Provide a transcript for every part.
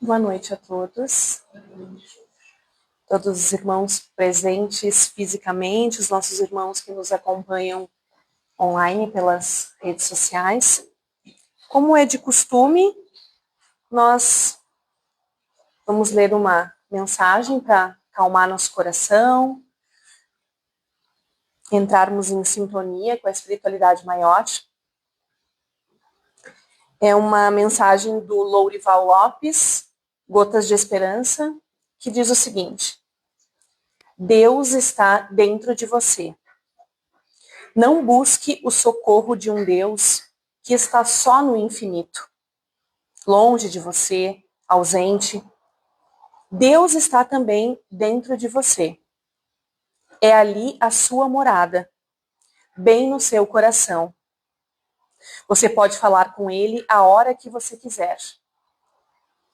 Boa noite a todos os irmãos presentes fisicamente, os nossos irmãos que nos acompanham online pelas redes sociais. Como é de costume, nós vamos ler uma mensagem para acalmar nosso coração, entrarmos em sintonia com a espiritualidade maior. É uma mensagem do Lourival Lopes, Gotas de Esperança, que diz o seguinte: Deus está dentro de você. Não busque o socorro de um Deus que está só no infinito, longe de você, ausente. Deus está também dentro de você. É ali a sua morada, bem no seu coração. Você pode falar com ele a hora que você quiser.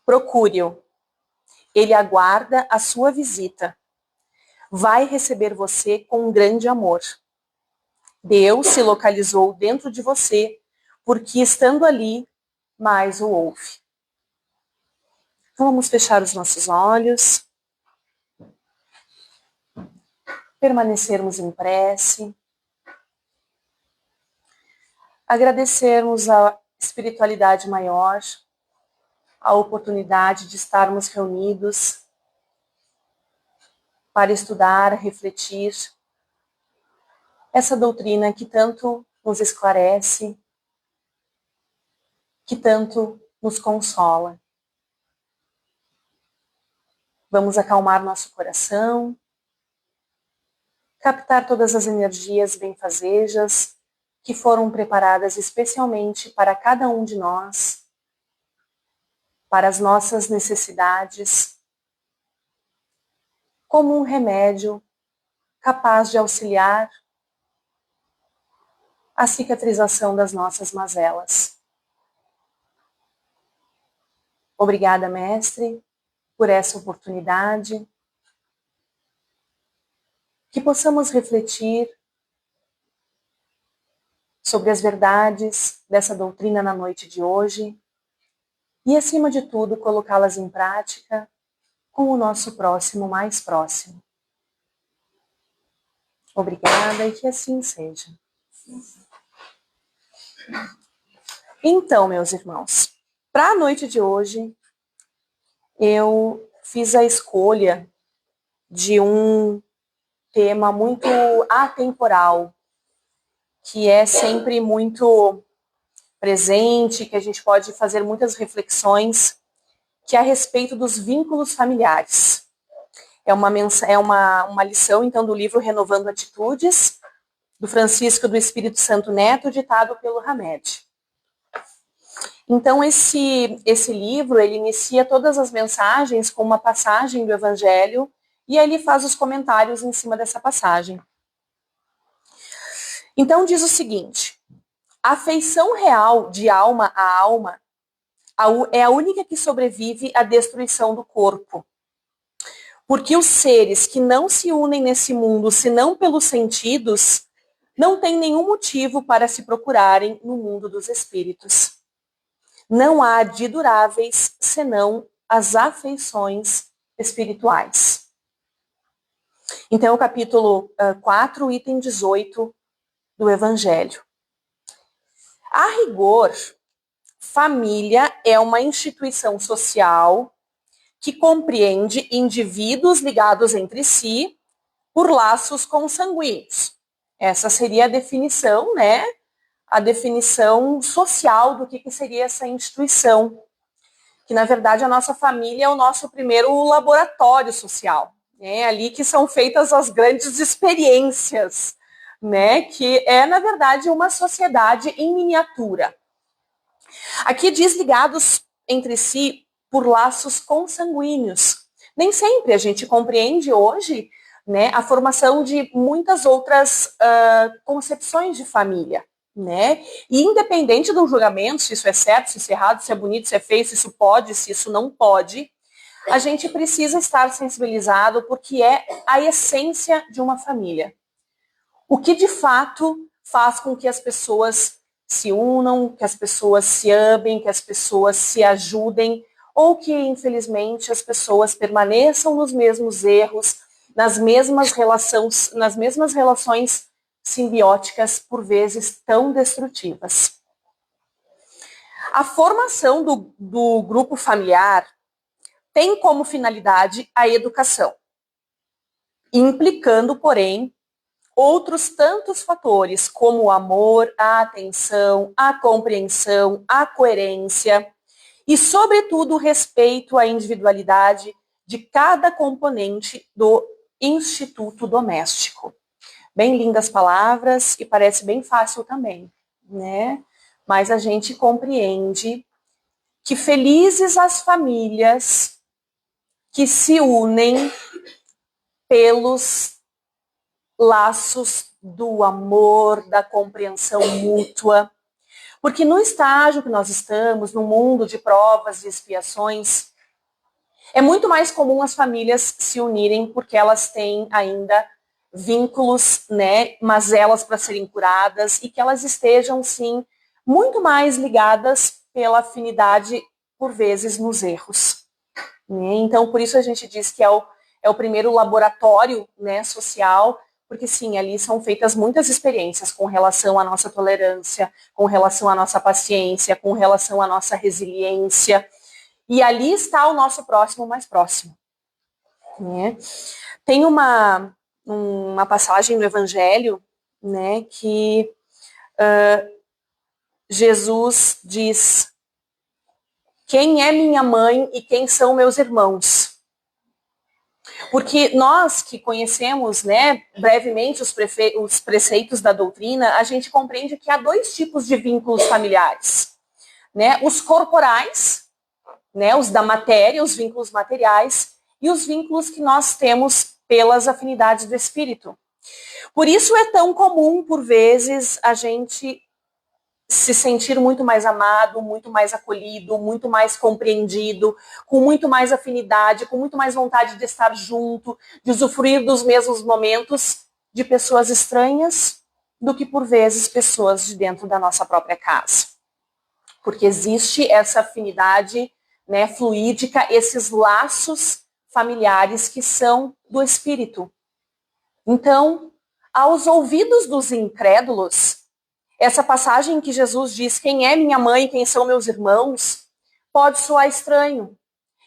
Procure-o. Ele aguarda a sua visita. Vai receber você com um grande amor. Deus se localizou dentro de você, porque estando ali, mais o ouve. Vamos fechar os nossos olhos, permanecermos em prece, agradecermos à espiritualidade maior, a oportunidade de estarmos reunidos para estudar, refletir essa doutrina que tanto nos esclarece, que tanto nos consola. Vamos acalmar nosso coração, captar todas as energias benfazejas que foram preparadas especialmente para cada um de nós, para as nossas necessidades, como um remédio capaz de auxiliar a cicatrização das nossas mazelas. Obrigada, Mestre, por essa oportunidade, que possamos refletir sobre as verdades dessa doutrina na noite de hoje e, acima de tudo, colocá-las em prática com o nosso próximo mais próximo. Obrigada e que assim seja. Então, meus irmãos, para a noite de hoje, eu fiz a escolha de um tema muito atemporal, que é sempre muito presente, que a gente pode fazer muitas reflexões, que é a respeito dos vínculos familiares. É uma lição, então, do livro Renovando Atitudes, do Francisco do Espírito Santo Neto, ditado pelo Hamed. Então, esse livro, ele inicia todas as mensagens com uma passagem do Evangelho, e aí ele faz os comentários em cima dessa passagem. Então, diz o seguinte: a afeição real de alma a alma é a única que sobrevive à destruição do corpo. Porque os seres que não se unem nesse mundo, senão pelos sentidos, não têm nenhum motivo para se procurarem no mundo dos espíritos. Não há de duráveis senão as afeições espirituais. Então, o capítulo 4, item 18 do Evangelho. A rigor, família é uma instituição social que compreende indivíduos ligados entre si por laços consanguíneos. Essa seria a definição, né? A definição social do que seria essa instituição. Que, na verdade, a nossa família é o nosso primeiro laboratório social. É ali que são feitas as grandes experiências, né? Que é, na verdade, uma sociedade em miniatura. Aqui diz ligados entre si por laços consanguíneos. Nem sempre a gente compreende hoje, né, a formação de muitas outras concepções de família. Né? E independente do julgamento, se isso é certo, se isso é errado, se é bonito, se é feio, se isso pode, se isso não pode, a gente precisa estar sensibilizado porque é a essência de uma família. O que de fato faz com que as pessoas se unam, que as pessoas se amem, que as pessoas se ajudem, ou que, infelizmente, as pessoas permaneçam nos mesmos erros, nas mesmas relações simbióticas, por vezes tão destrutivas. A formação do grupo familiar tem como finalidade a educação, implicando, porém, outros tantos fatores, como o amor, a atenção, a compreensão, a coerência e, sobretudo, o respeito à individualidade de cada componente do instituto doméstico. Bem lindas palavras e parece bem fácil também, né? Mas a gente compreende que felizes as famílias que se unem pelos laços do amor, da compreensão mútua. Porque no estágio que nós estamos, no mundo de provas e expiações, é muito mais comum as famílias se unirem porque elas têm ainda vínculos, né, mazelas para serem curadas e que elas estejam, sim, muito mais ligadas pela afinidade, por vezes, nos erros. Né? Então, por isso a gente diz que é o primeiro laboratório, né, social, porque sim, ali são feitas muitas experiências com relação à nossa tolerância, com relação à nossa paciência, com relação à nossa resiliência. E ali está o nosso próximo mais próximo. Né? Tem uma passagem no Evangelho, né, que Jesus diz: quem é minha mãe e quem são meus irmãos? Porque nós que conhecemos, né, brevemente os preceitos da doutrina, a gente compreende que há dois tipos de vínculos familiares. Né? Os corporais, né, os da matéria, os vínculos materiais, e os vínculos que nós temos pelas afinidades do espírito. Por isso é tão comum, por vezes, a gente se sentir muito mais amado, muito mais acolhido, muito mais compreendido, com muito mais afinidade, com muito mais vontade de estar junto, de usufruir dos mesmos momentos de pessoas estranhas do que, por vezes, pessoas de dentro da nossa própria casa. Porque existe essa afinidade, né, fluídica, esses laços familiares que são do espírito. Então, aos ouvidos dos incrédulos, essa passagem que Jesus diz, quem é minha mãe, quem são meus irmãos, pode soar estranho.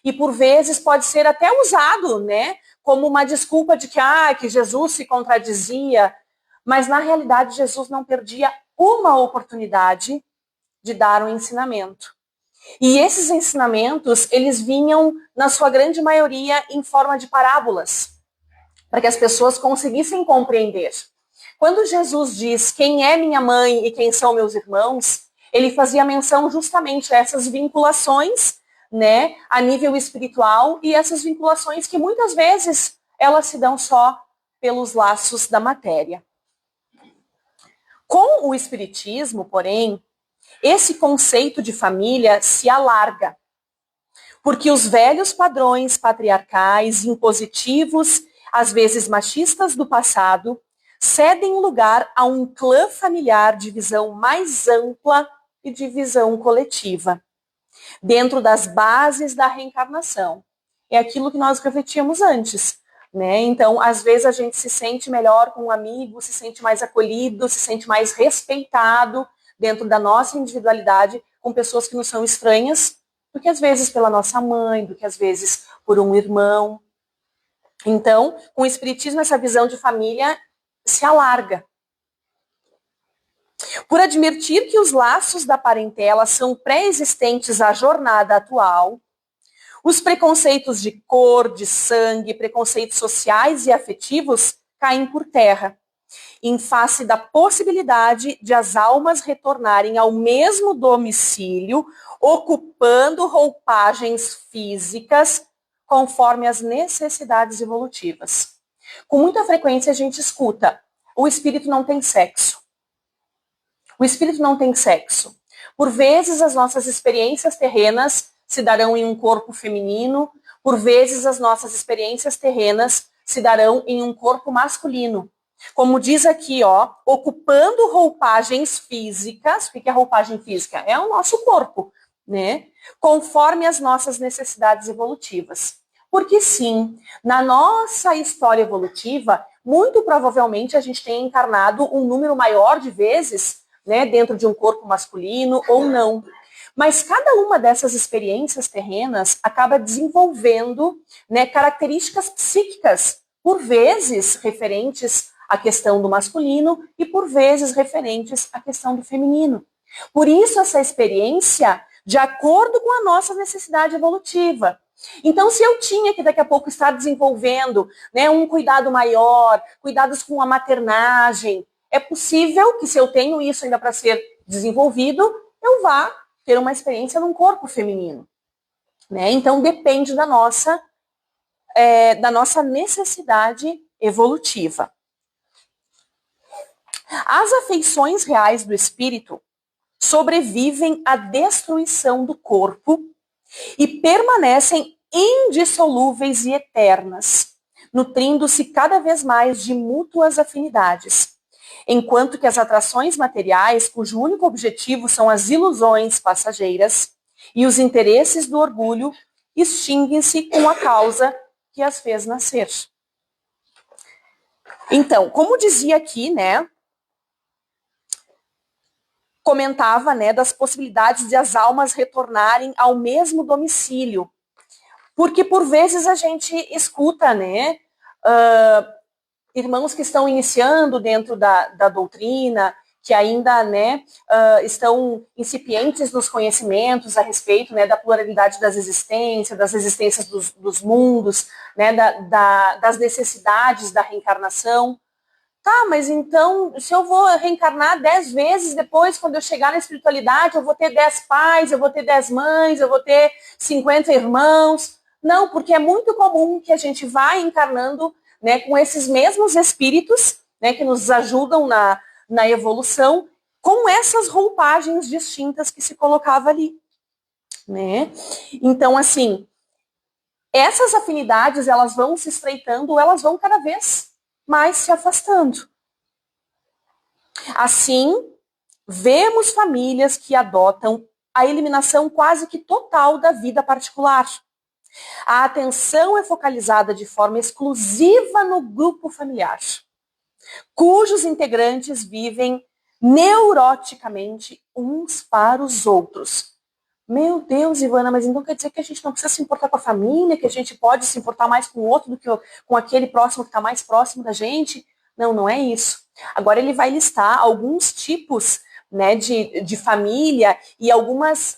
E por vezes pode ser até usado, né, como uma desculpa de que Jesus se contradizia. Mas na realidade Jesus não perdia uma oportunidade de dar um ensinamento. E esses ensinamentos, eles vinham, na sua grande maioria, em forma de parábolas, para que as pessoas conseguissem compreender. Quando Jesus diz quem é minha mãe e quem são meus irmãos, ele fazia menção justamente a essas vinculações, né, a nível espiritual, e essas vinculações que muitas vezes elas se dão só pelos laços da matéria. Com o espiritismo, porém, esse conceito de família se alarga, porque os velhos padrões patriarcais, impositivos, às vezes machistas do passado, cedem lugar a um clã familiar de visão mais ampla e de visão coletiva, dentro das bases da reencarnação. É aquilo que nós refletíamos antes. Né? Então, às vezes a gente se sente melhor com um amigo, se sente mais acolhido, se sente mais respeitado dentro da nossa individualidade com pessoas que nos são estranhas, do que às vezes pela nossa mãe, do que às vezes por um irmão. Então, com o espiritismo, essa visão de família se alarga. Por admitir que os laços da parentela são pré-existentes à jornada atual, os preconceitos de cor, de sangue, preconceitos sociais e afetivos caem por terra, em face da possibilidade de as almas retornarem ao mesmo domicílio, ocupando roupagens físicas conforme as necessidades evolutivas. Com muita frequência a gente escuta, o espírito não tem sexo. O espírito não tem sexo. Por vezes as nossas experiências terrenas se darão em um corpo feminino, por vezes as nossas experiências terrenas se darão em um corpo masculino. Como diz aqui, ocupando roupagens físicas. O que é roupagem física? É o nosso corpo, né? Conforme as nossas necessidades evolutivas. Porque sim, na nossa história evolutiva, muito provavelmente a gente tem encarnado um número maior de vezes, né, dentro de um corpo masculino ou não. Mas cada uma dessas experiências terrenas acaba desenvolvendo, né, características psíquicas, por vezes referentes à questão do masculino e por vezes referentes à questão do feminino. Por isso essa experiência de acordo com a nossa necessidade evolutiva. Então, se eu tinha que daqui a pouco estar desenvolvendo, né, um cuidado maior, cuidados com a maternagem, é possível que, se eu tenho isso ainda para ser desenvolvido, eu vá ter uma experiência num corpo feminino. Né? Então, depende da nossa necessidade evolutiva. As afeições reais do espírito sobrevivem à destruição do corpo e permanecem indissolúveis e eternas, nutrindo-se cada vez mais de mútuas afinidades, enquanto que as atrações materiais, cujo único objetivo são as ilusões passageiras e os interesses do orgulho, extinguem-se com a causa que as fez nascer. Então, como dizia aqui, né, comentava, né, das possibilidades de as almas retornarem ao mesmo domicílio. Porque, por vezes, a gente escuta, né, irmãos que estão iniciando dentro da doutrina, que ainda, né, estão incipientes nos conhecimentos a respeito, né, da pluralidade das existências dos mundos, né, das necessidades da reencarnação. Tá, mas então, se eu vou reencarnar 10 vezes depois, quando eu chegar na espiritualidade, eu vou ter 10 pais, eu vou ter 10 mães, eu vou ter 50 irmãos. Não, porque é muito comum que a gente vá encarnando, né, com esses mesmos espíritos, né, que nos ajudam na evolução, com essas roupagens distintas que se colocava ali. Né? Então, assim, essas afinidades, elas vão se estreitando, elas vão cada vez mais se afastando. Assim, vemos famílias que adotam a eliminação quase que total da vida particular. A atenção é focalizada de forma exclusiva no grupo familiar, cujos integrantes vivem neuroticamente uns para os outros. Meu Deus, Ivana, mas então quer dizer que a gente não precisa se importar com a família, que a gente pode se importar mais com o outro do que com aquele próximo que está mais próximo da gente? Não, não é isso. Agora ele vai listar alguns tipos, né, de família e algumas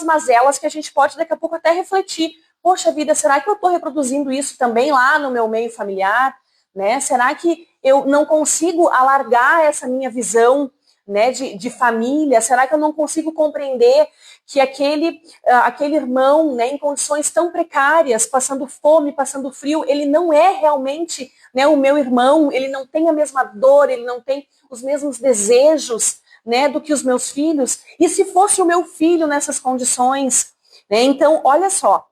mazelas que a gente pode daqui a pouco até refletir. Poxa vida, será que eu estou reproduzindo isso também lá no meu meio familiar? Né? Será que eu não consigo alargar essa minha visão, né, de família? Será que eu não consigo compreender que aquele irmão, né, em condições tão precárias, passando fome, passando frio, ele não é realmente, né, o meu irmão, ele não tem a mesma dor, ele não tem os mesmos desejos, né, do que os meus filhos? E se fosse o meu filho nessas condições? Né? Então, olha só,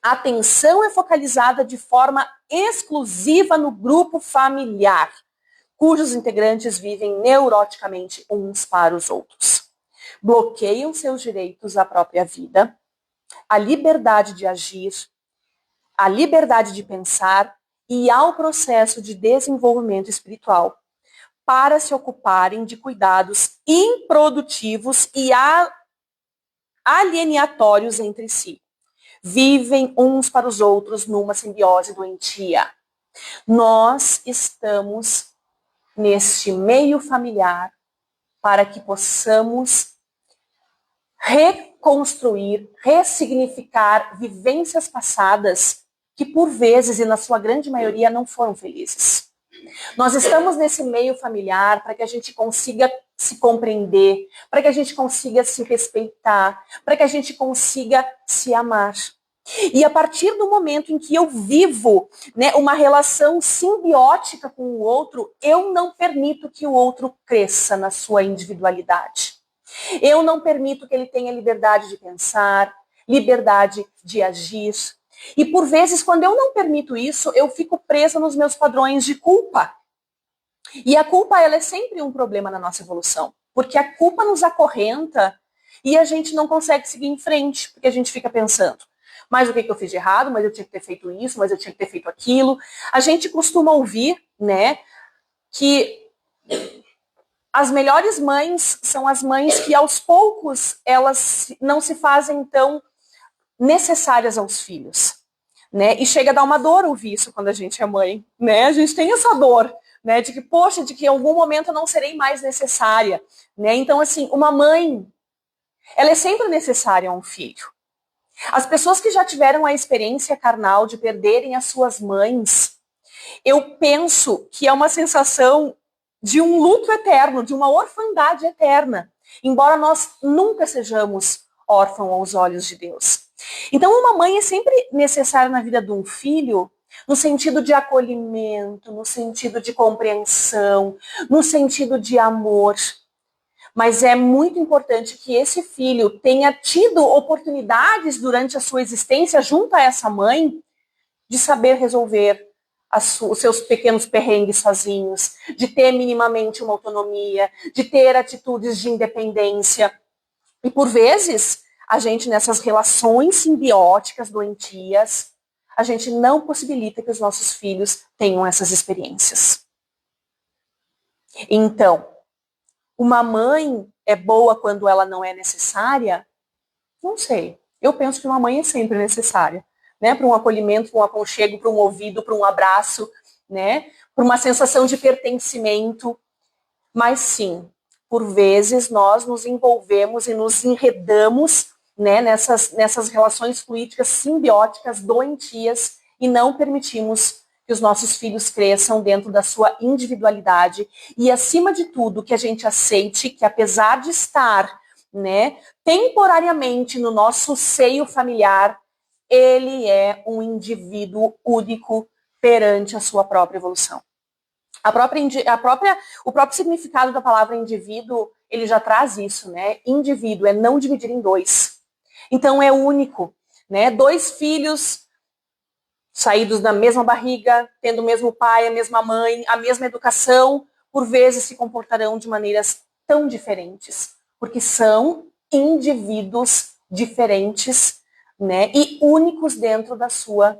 a atenção é focalizada de forma exclusiva no grupo familiar, cujos integrantes vivem neuroticamente uns para os outros. Bloqueiam seus direitos à própria vida, à liberdade de agir, à liberdade de pensar e ao processo de desenvolvimento espiritual, para se ocuparem de cuidados improdutivos e alienatórios entre si. Vivem uns para os outros numa simbiose doentia. Nós estamos neste meio familiar para que possamos reconstruir, ressignificar vivências passadas que, por vezes, e na sua grande maioria, não foram felizes. Nós estamos nesse meio familiar para que a gente consiga se compreender, para que a gente consiga se respeitar, para que a gente consiga se amar. E a partir do momento em que eu vivo, né, uma relação simbiótica com o outro, eu não permito que o outro cresça na sua individualidade. Eu não permito que ele tenha liberdade de pensar, liberdade de agir. E por vezes, quando eu não permito isso, eu fico presa nos meus padrões de culpa. E a culpa, ela é sempre um problema na nossa evolução, porque a culpa nos acorrenta E a gente não consegue seguir em frente, porque a gente fica pensando, mas o que eu fiz de errado? Mas eu tinha que ter feito isso, mas eu tinha que ter feito aquilo. A gente costuma ouvir, né, que as melhores mães são as mães que aos poucos elas não se fazem tão necessárias aos filhos, né? E chega a dar uma dor ouvir isso quando a gente é mãe, né? A gente tem essa dor, né? De que, poxa, de que em algum momento eu não serei mais necessária, né? Então, assim, uma mãe, ela é sempre necessária a um filho. As pessoas que já tiveram a experiência carnal de perderem as suas mães, eu penso que é uma sensação de um luto eterno, de uma orfandade eterna, embora nós nunca sejamos órfãos aos olhos de Deus. Então, uma mãe é sempre necessária na vida de um filho, no sentido de acolhimento, no sentido de compreensão, no sentido de amor. Mas é muito importante que esse filho tenha tido oportunidades durante a sua existência junto a essa mãe de saber resolver os seus pequenos perrengues sozinhos, de ter minimamente uma autonomia, de ter atitudes de independência. E por vezes, a gente nessas relações simbióticas doentias, a gente não possibilita que os nossos filhos tenham essas experiências. Então, uma mãe é boa quando ela não é necessária? Não sei. Eu penso que uma mãe é sempre necessária, né? Para um acolhimento, para um aconchego, para um ouvido, para um abraço, né? Para uma sensação de pertencimento. Mas sim, por vezes nós nos envolvemos e nos enredamos, né, nessas relações fluídicas simbióticas doentias e não permitimos que os nossos filhos cresçam dentro da sua individualidade e, acima de tudo, que a gente aceite que, apesar de estar, né, temporariamente no nosso seio familiar, ele é um indivíduo único perante a sua própria evolução. O próprio significado da palavra indivíduo, ele já traz isso, né? Indivíduo é não dividir em dois. Então é único, né? Dois filhos saídos da mesma barriga, tendo o mesmo pai, a mesma mãe, a mesma educação, por vezes se comportarão de maneiras tão diferentes, porque são indivíduos diferentes, né? E únicos dentro da sua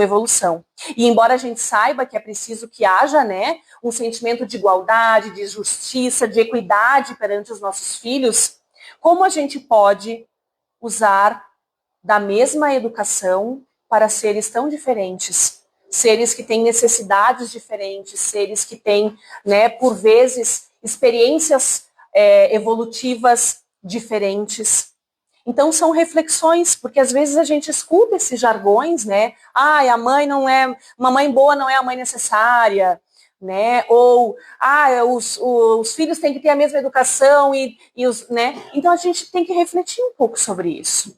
evolução. E embora a gente saiba que é preciso que haja, né, um sentimento de igualdade, de justiça, de equidade perante os nossos filhos, como a gente pode usar da mesma educação para seres tão diferentes, seres que têm necessidades diferentes, seres que têm, né, por vezes, experiências evolutivas diferentes. Então são reflexões, porque às vezes a gente escuta esses jargões, né? A mãe não é, uma mãe boa não é a mãe necessária, né? Ou os filhos têm que ter a mesma educação e os, né? Então a gente tem que refletir um pouco sobre isso.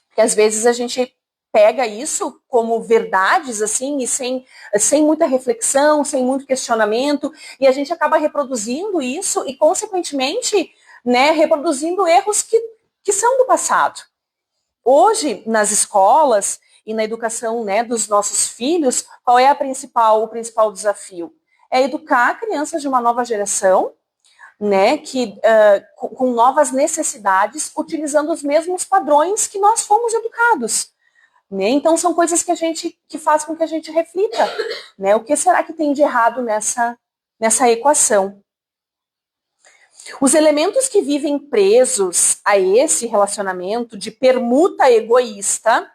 Porque às vezes a gente pega isso como verdades, assim, e sem muita reflexão, sem muito questionamento, e a gente acaba reproduzindo isso e, consequentemente, né, reproduzindo erros que são do passado. Hoje, nas escolas e na educação, né, dos nossos filhos, qual é o principal desafio? É educar crianças de uma nova geração, né, com novas necessidades, utilizando os mesmos padrões que nós fomos educados. Né? Então, são coisas que faz com que a gente reflita. Né? O que será que tem de errado nessa equação? Os elementos que vivem presos a esse relacionamento de permuta egoísta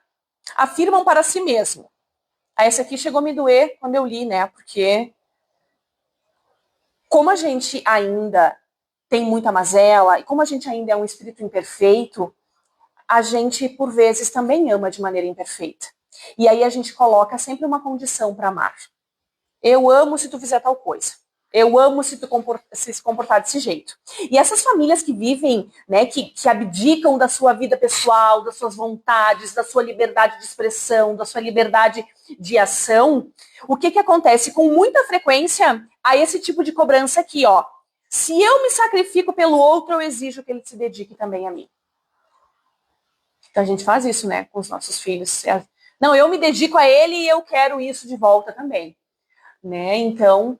afirmam para si mesmo. Essa aqui chegou a me doer quando eu li, né? Porque como a gente ainda tem muita mazela e como a gente ainda é um espírito imperfeito, a gente, por vezes, também ama de maneira imperfeita. E aí a gente coloca sempre uma condição para amar. Eu amo se tu fizer tal coisa. Eu amo se tu se comportar desse jeito. E essas famílias que vivem, né, que abdicam da sua vida pessoal, das suas vontades, da sua liberdade de expressão, da sua liberdade de ação, o que acontece? Com muita frequência, há esse tipo de cobrança aqui, ó. Se eu me sacrifico pelo outro, eu exijo que ele se dedique também a mim. Então a gente faz isso, né, com os nossos filhos. Não, eu me dedico a ele e eu quero isso de volta também. Né? Então,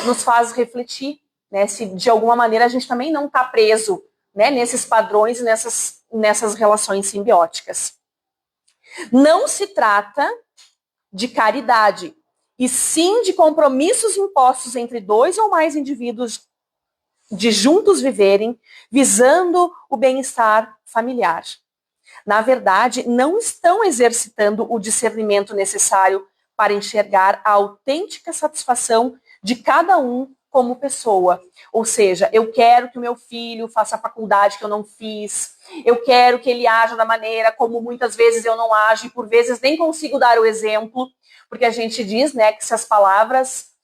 nos faz refletir, né, se de alguma maneira a gente também não está preso, né, nesses padrões e nessas relações simbióticas. Não se trata de caridade, e sim de compromissos impostos entre 2 ou mais indivíduos de juntos viverem, visando o bem-estar familiar. Na verdade, não estão exercitando o discernimento necessário para enxergar a autêntica satisfação de cada um como pessoa. Ou seja, eu quero que o meu filho faça a faculdade que eu não fiz, eu quero que ele haja da maneira como muitas vezes eu não ajo, e por vezes nem consigo dar o exemplo, porque a gente diz, né, que se as palavras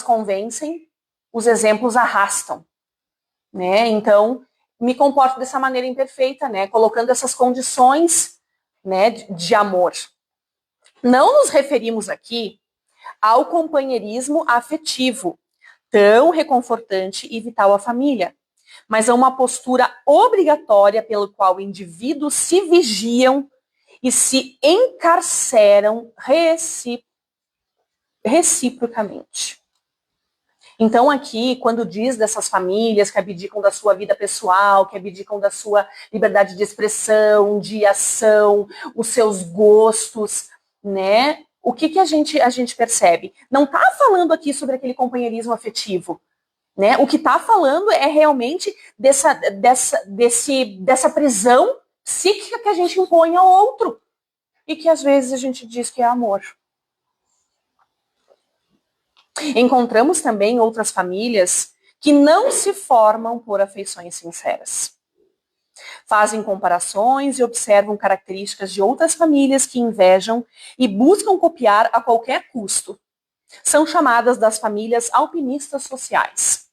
convencem, os exemplos arrastam, né? Então, me comporto dessa maneira imperfeita, né, colocando essas condições, né, de amor. Não nos referimos aqui ao companheirismo afetivo, tão reconfortante e vital à família, mas a uma postura obrigatória pelo qual indivíduos se vigiam e se encarceram reciprocamente. Então aqui, quando diz dessas famílias que abdicam da sua vida pessoal, que abdicam da sua liberdade de expressão, de ação, os seus gostos, né? O que a gente percebe? Não está falando aqui sobre aquele companheirismo afetivo, né? O que está falando é realmente dessa prisão psíquica que a gente impõe ao outro e que às vezes a gente diz que é amor. Encontramos também outras famílias que não se formam por afeições sinceras. Fazem comparações e observam características de outras famílias que invejam e buscam copiar a qualquer custo. São chamadas das famílias alpinistas sociais.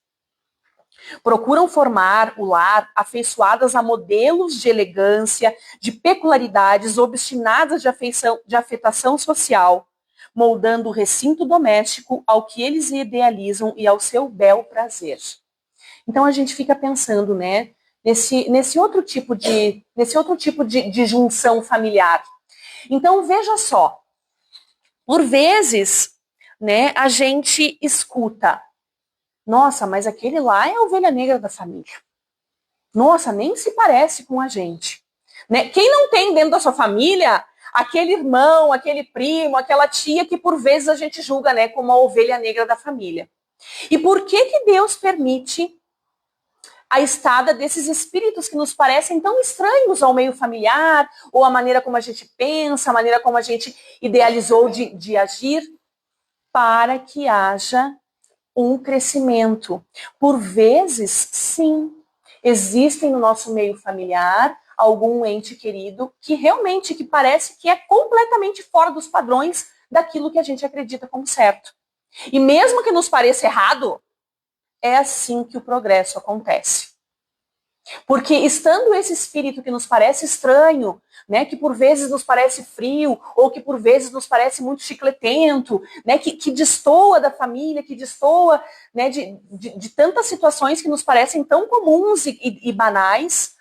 Procuram formar o lar afeiçoadas a modelos de elegância, de peculiaridades obstinadas de afetação social, moldando o recinto doméstico ao que eles idealizam e ao seu bel prazer. Então a gente fica pensando, né, nesse outro tipo de junção familiar. Então veja só, por vezes, né, a gente escuta, nossa, mas aquele lá é a ovelha negra da família. Nossa, nem se parece com a gente. Né? Quem não tem dentro da sua família aquele irmão, aquele primo, aquela tia que por vezes a gente julga, né, como a ovelha negra da família. E por que Deus permite a estada desses espíritos que nos parecem tão estranhos ao meio familiar, ou a maneira como a gente pensa, a maneira como a gente idealizou de agir, para que haja um crescimento? Por vezes, sim, existem no nosso meio familiar algum ente querido que realmente que parece que é completamente fora dos padrões daquilo que a gente acredita como certo. E mesmo que nos pareça errado, é assim que o progresso acontece. Porque estando esse espírito que nos parece estranho, né, que por vezes nos parece frio, ou que por vezes nos parece muito chicletento, né, que destoa da família, que destoa, né, de tantas situações que nos parecem tão comuns e banais,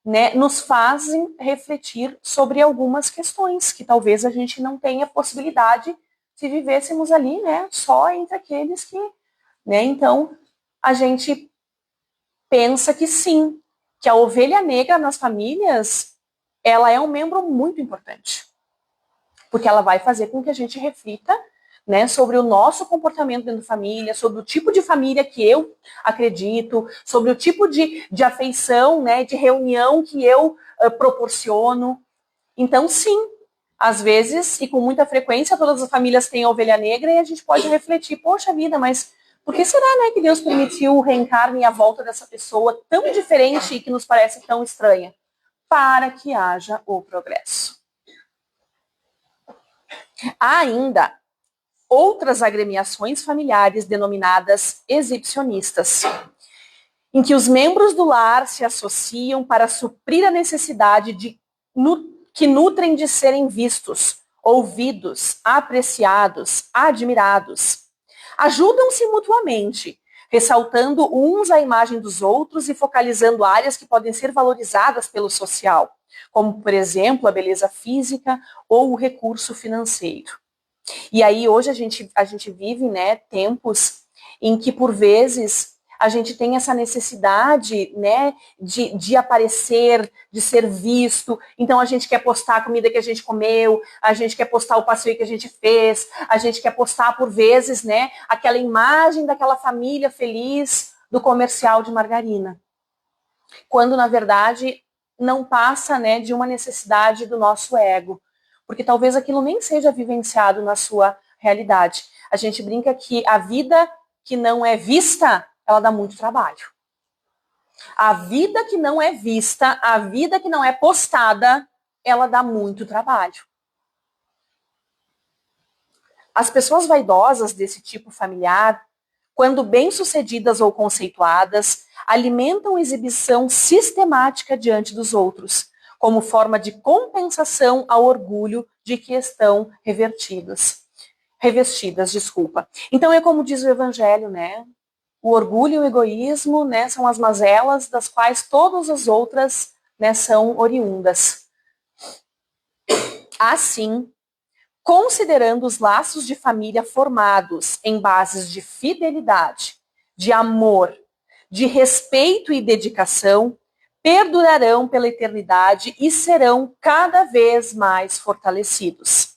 né, nos fazem refletir sobre algumas questões que talvez a gente não tenha possibilidade se vivêssemos ali, né, só entre aqueles que, né, então a gente pensa que sim, que a ovelha negra nas famílias, ela é um membro muito importante, porque ela vai fazer com que a gente reflita, né, sobre o nosso comportamento dentro da família, sobre o tipo de família que eu acredito, sobre o tipo de afeição, né, de reunião que eu proporciono. Então, sim, às vezes, e com muita frequência, todas as famílias têm a ovelha negra e a gente pode refletir, poxa vida, mas por que será, né, que Deus permitiu o reencarne e a volta dessa pessoa tão diferente e que nos parece tão estranha? Para que haja o progresso. Há ainda outras agremiações familiares denominadas exibicionistas, em que os membros do lar se associam para suprir a necessidade que nutrem de serem vistos, ouvidos, apreciados, admirados. Ajudam-se mutuamente, ressaltando uns a imagem dos outros e focalizando áreas que podem ser valorizadas pelo social, como, por exemplo, a beleza física ou o recurso financeiro. E aí hoje a gente vive, né, tempos em que, por vezes, a gente tem essa necessidade, né, de aparecer, de ser visto. Então a gente quer postar a comida que a gente comeu, a gente quer postar o passeio que a gente fez, a gente quer postar por vezes, né, aquela imagem daquela família feliz do comercial de margarina. Quando na verdade não passa, né, de uma necessidade do nosso ego, porque talvez aquilo nem seja vivenciado na sua realidade. A gente brinca que a vida que não é vista, ela dá muito trabalho. A vida que não é vista, a vida que não é postada, ela dá muito trabalho. As pessoas vaidosas desse tipo familiar, quando bem-sucedidas ou conceituadas, alimentam exibição sistemática diante dos outros, como forma de compensação ao orgulho de que estão revestidas. Então é como diz o Evangelho, né? O orgulho e o egoísmo, né, são as mazelas das quais todas as outras, né, são oriundas. Assim, considerando os laços de família formados em bases de fidelidade, de amor, de respeito e dedicação, perdurarão pela eternidade e serão cada vez mais fortalecidos.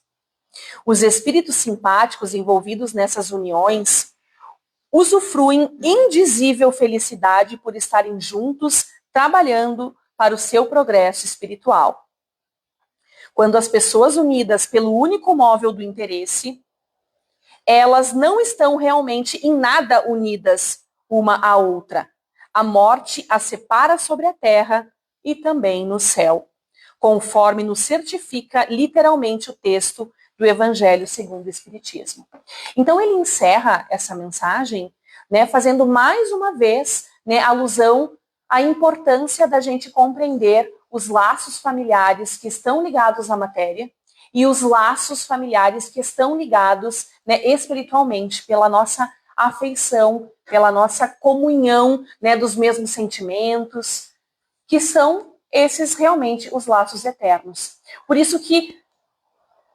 Os espíritos simpáticos envolvidos nessas uniões usufruem indizível felicidade por estarem juntos, trabalhando para o seu progresso espiritual. Quando as pessoas unidas pelo único móvel do interesse, elas não estão realmente em nada unidas uma à outra. A morte as separa sobre a terra e também no céu, conforme nos certifica literalmente o texto do Evangelho segundo o Espiritismo. Então ele encerra essa mensagem, né, fazendo mais uma vez, né, alusão à importância da gente compreender os laços familiares que estão ligados à matéria e os laços familiares que estão ligados, né, espiritualmente, pela nossa afeição, pela nossa comunhão, né, dos mesmos sentimentos, que são esses realmente os laços eternos. Por isso que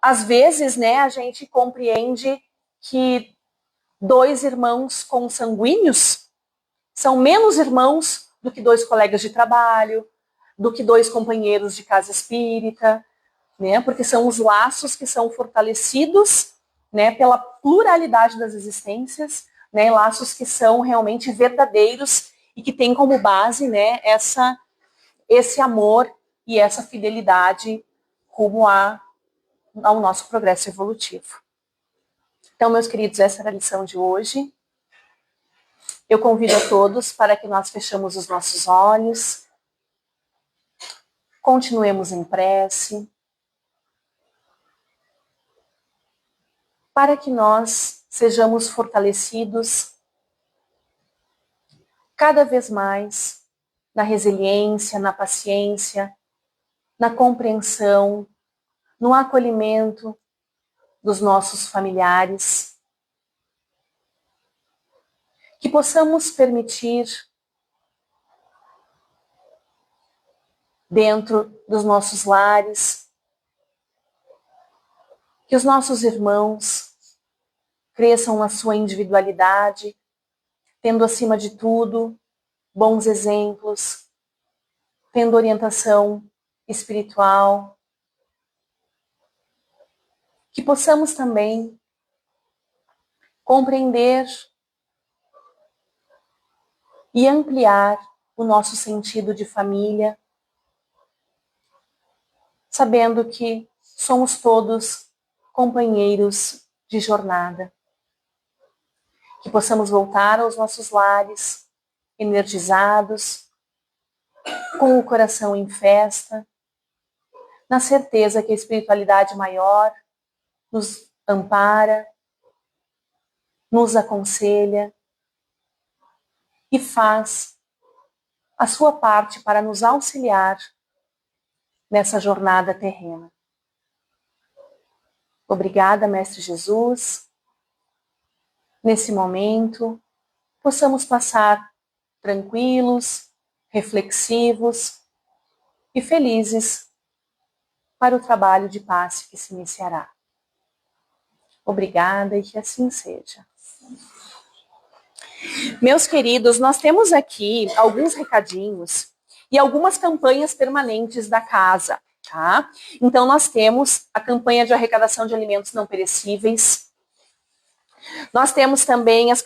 às vezes, né, a gente compreende que dois irmãos consanguíneos são menos irmãos do que dois colegas de trabalho, do que dois companheiros de casa espírita, né, porque são os laços que são fortalecidos, né, pela pluralidade das existências, né, laços que são realmente verdadeiros e que têm como base, né, esse amor e essa fidelidade rumo ao nosso progresso evolutivo. Então, meus queridos, essa era a lição de hoje. Eu convido a todos para que nós fechemos os nossos olhos, continuemos em prece, para que nós sejamos fortalecidos cada vez mais na resiliência, na paciência, na compreensão, no acolhimento dos nossos familiares, que possamos permitir, dentro dos nossos lares, que os nossos irmãos cresçam na sua individualidade, tendo acima de tudo bons exemplos, tendo orientação espiritual, que possamos também compreender e ampliar o nosso sentido de família, sabendo que somos todos companheiros de jornada. Que possamos voltar aos nossos lares, energizados, com o coração em festa, na certeza que a espiritualidade maior nos ampara, nos aconselha e faz a sua parte para nos auxiliar nessa jornada terrena. Obrigada, Mestre Jesus. Nesse momento, possamos passar tranquilos, reflexivos e felizes para o trabalho de passe que se iniciará. Obrigada e que assim seja. Meus queridos, nós temos aqui alguns recadinhos e algumas campanhas permanentes da casa, tá? Então, nós temos a campanha de arrecadação de alimentos não perecíveis. Nós temos também as